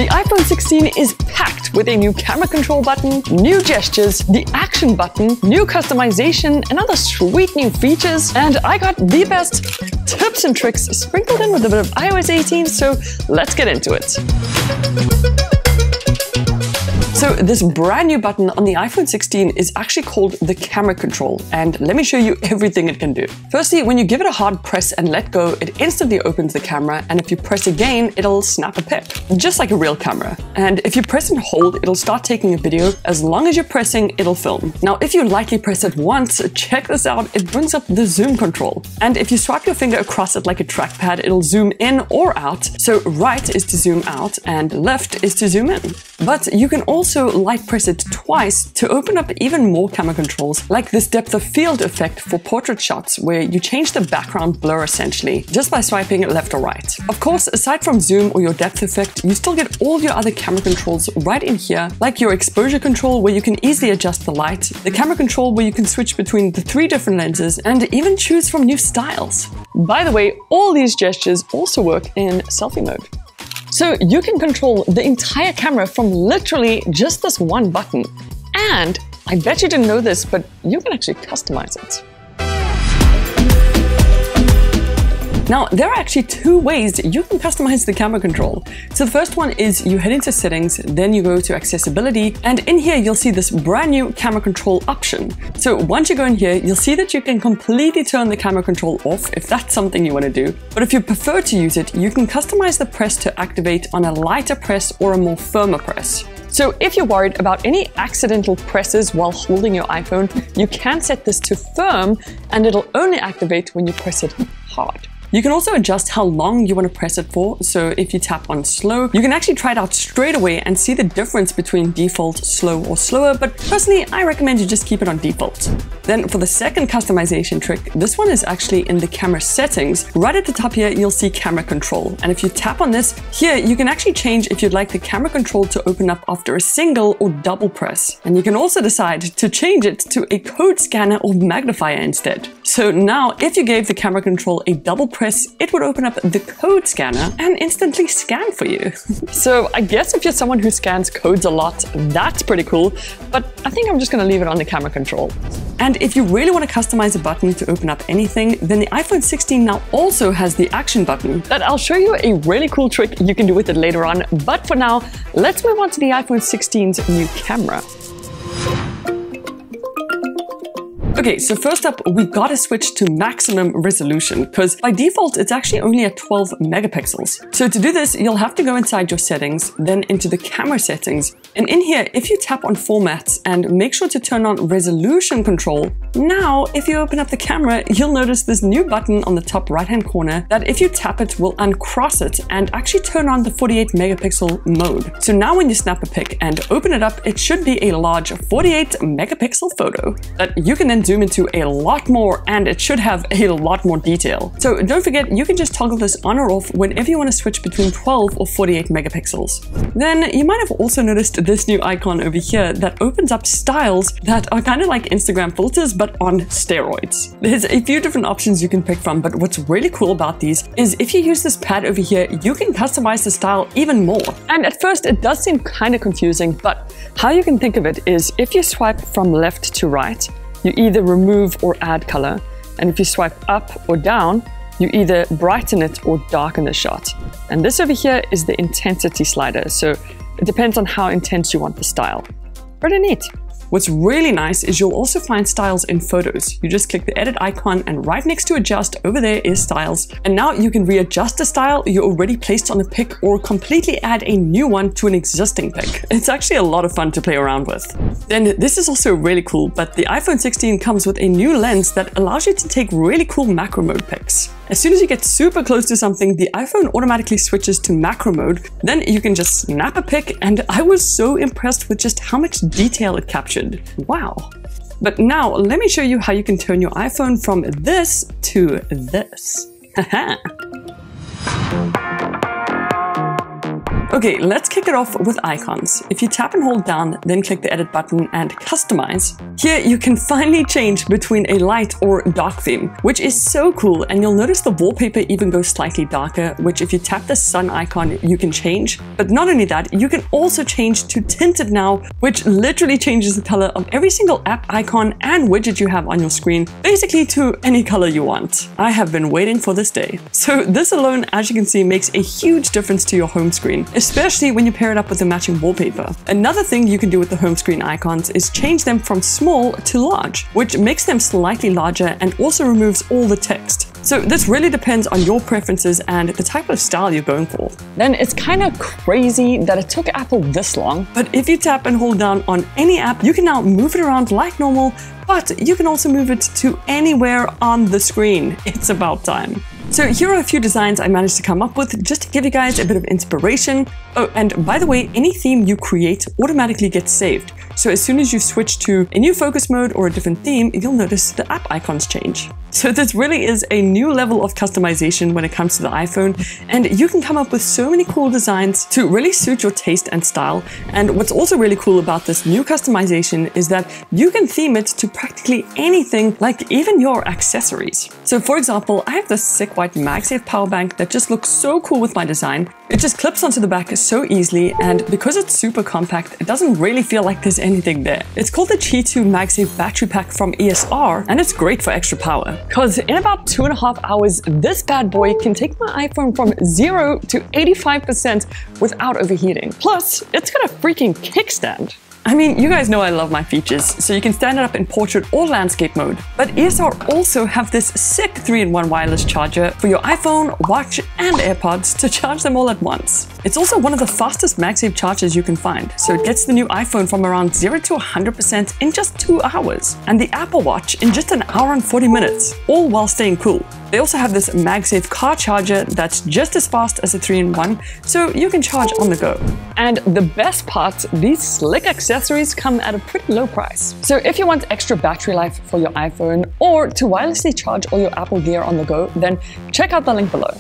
The iPhone 16 is packed with a new camera control button, new gestures, the action button, new customization, and other sweet new features. And I got the best tips and tricks sprinkled in with a bit of iOS 18, so let's get into it. So this brand new button on the iPhone 16 is actually called the camera control, and let me show you everything it can do. Firstly, when you give it a hard press and let go, it instantly opens the camera, and if you press again, it'll snap a pic, just like a real camera. And if you press and hold, it'll start taking a video. As long as you're pressing, it'll film. Now, if you lightly press it once, check this out, it brings up the zoom control. And if you swipe your finger across it like a trackpad, it'll zoom in or out. So right is to zoom out and left is to zoom in. But you can also light press it twice to open up even more camera controls, like this depth of field effect for portrait shots, where you change the background blur essentially, just by swiping left or right. Of course, aside from zoom or your depth effect, you still get all your other camera controls right in here, like your exposure control where you can easily adjust the light, the camera control where you can switch between the 3 different lenses, and even choose from new styles. By the way, all these gestures also work in selfie mode. So you can control the entire camera from literally just this one button. And I bet you didn't know this, but you can actually customize it. Now, there are actually 2 ways you can customize the camera control. So the first one is you head into settings, then you go to accessibility, and in here you'll see this brand new camera control option. So once you go in here, you'll see that you can completely turn the camera control off if that's something you want to do. But if you prefer to use it, you can customize the press to activate on a lighter press or a more firmer press. So if you're worried about any accidental presses while holding your iPhone, you can set this to firm and it'll only activate when you press it hard. You can also adjust how long you want to press it for, so if you tap on slow, you can actually try it out straight away and see the difference between default, slow, or slower, but personally, I recommend you just keep it on default. Then for the second customization trick, this one is actually in the camera settings. Right at the top here, you'll see camera control, and if you tap on this, here you can actually change if you'd like the camera control to open up after a single or double press. And you can also decide to change it to a code scanner or magnifier instead. So now, if you gave the camera control a double press, it would open up the code scanner and instantly scan for you. So I guess if you're someone who scans codes a lot, that's pretty cool, but I think I'm just gonna leave it on the camera control. And if you really want to customize a button to open up anything, then the iPhone 16 now also has the action button that I'll show you a really cool trick you can do with it later on. But for now, let's move on to the iPhone 16's new camera. Okay, so first up, we've got to switch to maximum resolution, because by default, it's actually only at 12 megapixels. So to do this, you'll have to go inside your settings, then into the camera settings. And in here, if you tap on formats and make sure to turn on resolution control, now, if you open up the camera, you'll notice this new button on the top right-hand corner that if you tap it, will uncross it and actually turn on the 48 megapixel mode. So now when you snap a pic and open it up, it should be a large 48 megapixel photo that you can then zoom into a lot more, and it should have a lot more detail. So don't forget, you can just toggle this on or off whenever you want to switch between 12 or 48 megapixels. Then you might have also noticed this new icon over here that opens up styles that are kind of like Instagram filters, but on steroids. There's a few different options you can pick from, but what's really cool about these is if you use this pad over here, you can customize the style even more. And at first it does seem kind of confusing, but how you can think of it is if you swipe from left to right, you either remove or add color. And if you swipe up or down, you either brighten it or darken the shot. And this over here is the intensity slider. So it depends on how intense you want the style. Pretty neat. What's really nice is you'll also find styles in photos. You just click the edit icon and right next to adjust over there is styles. And now you can readjust the style you already placed on the pic or completely add a new one to an existing pic. It's actually a lot of fun to play around with. Then this is also really cool, but the iPhone 16 comes with a new lens that allows you to take really cool macro mode pics. As soon as you get super close to something, the iPhone automatically switches to macro mode. Then you can just snap a pic, and I was so impressed with just how much detail it captured. Wow. But now let me show you how you can turn your iPhone from this to this. Haha. Okay, let's kick it off with icons. If you tap and hold down, then click the edit button and customize. Here you can finally change between a light or dark theme, which is so cool, and you'll notice the wallpaper even goes slightly darker, which if you tap the sun icon, you can change. But not only that, you can also change to tinted now, which literally changes the color of every single app icon and widget you have on your screen, basically to any color you want. I have been waiting for this day. So this alone, as you can see, makes a huge difference to your home screen, especially when you pair it up with the matching wallpaper. Another thing you can do with the home screen icons is change them from small to large, which makes them slightly larger and also removes all the text. So this really depends on your preferences and the type of style you're going for. Then it's kind of crazy that it took Apple this long. But if you tap and hold down on any app, you can now move it around like normal, but you can also move it to anywhere on the screen. It's about time. So here are a few designs I managed to come up with just to give you guys a bit of inspiration. Oh, and by the way, any theme you create automatically gets saved. So as soon as you switch to a new focus mode or a different theme, you'll notice the app icons change. So this really is a new level of customization when it comes to the iPhone, and you can come up with so many cool designs to really suit your taste and style. And what's also really cool about this new customization is that you can theme it to practically anything, like even your accessories. So for example, I have this sick white Magsafe power bank that just looks so cool with my design. It just clips onto the back so easily, and because it's super compact, it doesn't really feel like there's anything there. It's called the Qi2 Magsafe battery pack from ESR, and it's great for extra power. Because in about 2.5 hours, this bad boy can take my iPhone from 0 to 85% without overheating. Plus, it's got a freaking kickstand. I mean, you guys know I love my features, so you can stand it up in portrait or landscape mode. But ESR also have this sick 3-in-1 wireless charger for your iPhone, watch, and AirPods to charge them all at once. It's also one of the fastest Magsafe chargers you can find, so it gets the new iPhone from around 0 to 100% in just 2 hours, and the Apple Watch in just 1 hour and 40 minutes, all while staying cool. They also have this Magsafe car charger that's just as fast as a 3-in-1, so you can charge on the go. And the best part, these slick accessories come at a pretty low price. So if you want extra battery life for your iPhone or to wirelessly charge all your Apple gear on the go, then check out the link below.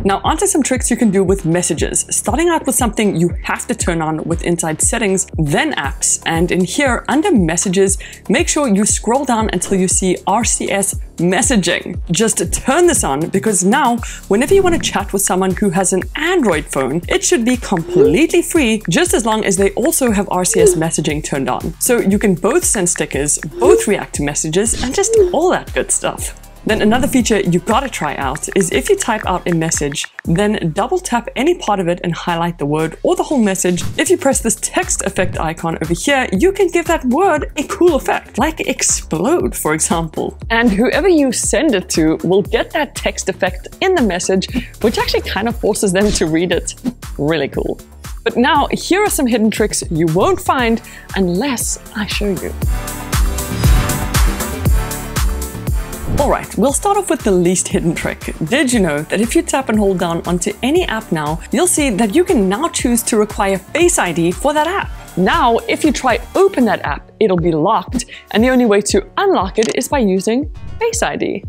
Now onto some tricks you can do with messages, starting out with something you have to turn on with inside settings, then apps, and in here under messages, make sure you scroll down until you see RCS Messaging. Just turn this on because now whenever you want to chat with someone who has an Android phone, it should be completely free just as long as they also have RCS Messaging turned on. So you can both send stickers, both react to messages, and just all that good stuff. Then another feature you gotta try out is if you type out a message, then double tap any part of it and highlight the word or the whole message. If you press this text effect icon over here, you can give that word a cool effect, like explode, for example. And whoever you send it to will get that text effect in the message, which actually kind of forces them to read it. Really cool. But now, here are some hidden tricks you won't find unless I show you. Alright, we'll start off with the least hidden trick. Did you know that if you tap and hold down onto any app now, you'll see that you can now choose to require Face ID for that app. Now, if you try open that app, it'll be locked, and the only way to unlock it is by using Face ID.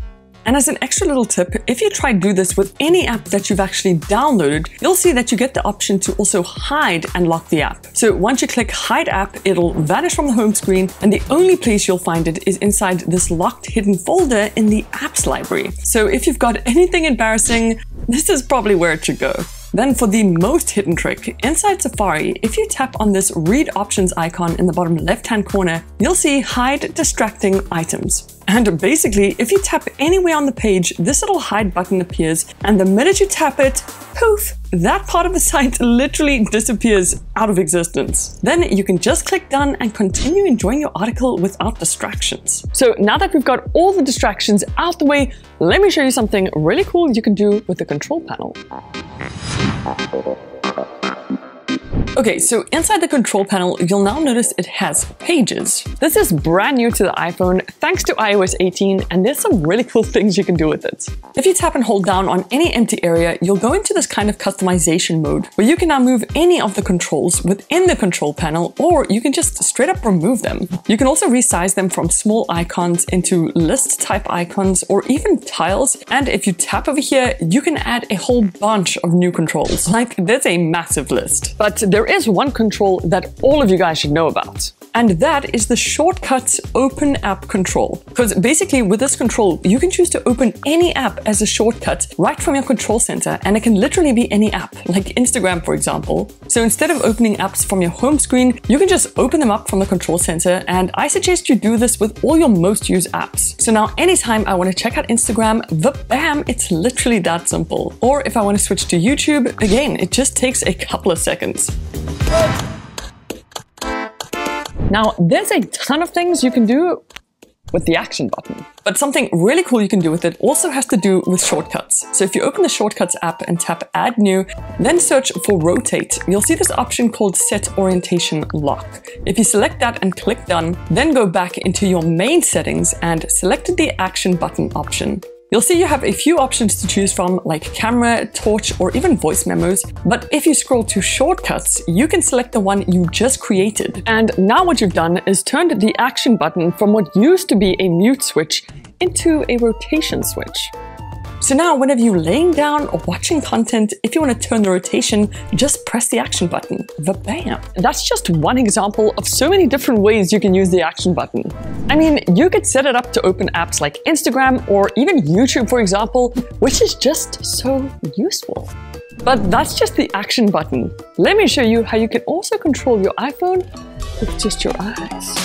And as an extra little tip, if you try to do this with any app that you've actually downloaded, you'll see that you get the option to also hide and lock the app. So once you click hide app, it'll vanish from the home screen, and the only place you'll find it is inside this locked hidden folder in the apps library. So if you've got anything embarrassing, this is probably where it should go. Then for the most hidden trick, inside Safari, if you tap on this read options icon in the bottom left-hand corner, you'll see hide distracting items. And basically, if you tap anywhere on the page, this little hide button appears, and the minute you tap it, poof, that part of the site literally disappears out of existence. Then you can just click done and continue enjoying your article without distractions. So now that we've got all the distractions out the way, let me show you something really cool you can do with the control panel. Okay, so inside the control panel, you'll now notice it has pages. This is brand new to the iPhone thanks to iOS 18, and there's some really cool things you can do with it. If you tap and hold down on any empty area, you'll go into this kind of customization mode where you can now move any of the controls within the control panel, or you can just straight up remove them. You can also resize them from small icons into list type icons or even tiles. And if you tap over here, you can add a whole bunch of new controls. Like, there's a massive list. But there is one control that all of you guys should know about. And that is the shortcuts open app control. Because basically with this control, you can choose to open any app as a shortcut right from your control center. And it can literally be any app, like Instagram, for example. So instead of opening apps from your home screen, you can just open them up from the control center. And I suggest you do this with all your most used apps. So now anytime I want to check out Instagram, bam, it's literally that simple. Or if I want to switch to YouTube, again, it just takes a couple of seconds. Now, there's a ton of things you can do with the action button. But something really cool you can do with it also has to do with shortcuts. So if you open the Shortcuts app and tap Add New, then search for Rotate, you'll see this option called Set Orientation Lock. If you select that and click Done, then go back into your main settings and select the Action Button option. You'll see you have a few options to choose from, like camera, torch, or even voice memos. But if you scroll to shortcuts, you can select the one you just created. And now what you've done is turned the action button from what used to be a mute switch into a rotation switch. So now whenever you're laying down or watching content, if you want to turn the rotation, just press the action button. Bam! That's just one example of so many different ways you can use the action button. I mean, you could set it up to open apps like Instagram or even YouTube, for example, which is just so useful. But that's just the action button. Let me show you how you can also control your iPhone with just your eyes.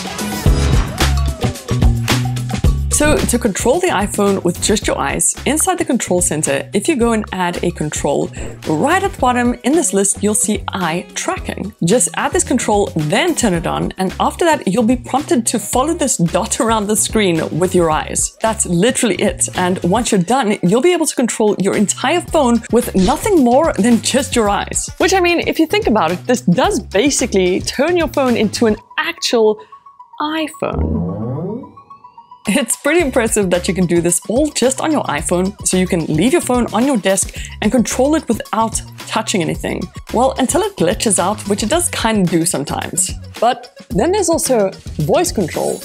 So to control the iPhone with just your eyes, inside the control center, if you go and add a control, right at the bottom in this list, you'll see eye tracking. Just add this control, then turn it on, and after that, you'll be prompted to follow this dot around the screen with your eyes. That's literally it. And once you're done, you'll be able to control your entire phone with nothing more than just your eyes. Which, I mean, if you think about it, this does basically turn your phone into an actual iPhone. It's pretty impressive that you can do this all just on your iPhone, so you can leave your phone on your desk and control it without touching anything. Well, until it glitches out, which it does kind of do sometimes. But then there's also voice control.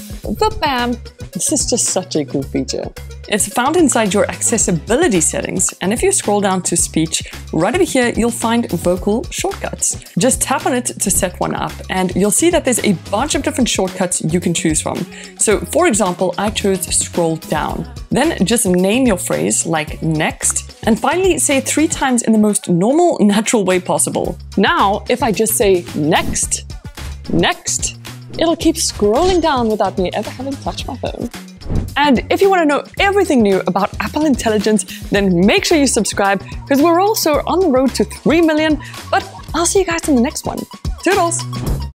Bam! This is just such a cool feature. It's found inside your accessibility settings, and if you scroll down to speech, right over here, you'll find vocal shortcuts. Just tap on it to set one up, and you'll see that there's a bunch of different shortcuts you can choose from. So for example, I chose scroll down. Then just name your phrase, like next, and finally say it 3 times in the most normal, natural way possible. Now, if I just say next, next, it'll keep scrolling down without me ever having touched my phone. And if you want to know everything new about Apple Intelligence, then make sure you subscribe, because we're also on the road to 3 million, but I'll see you guys in the next one. Toodles!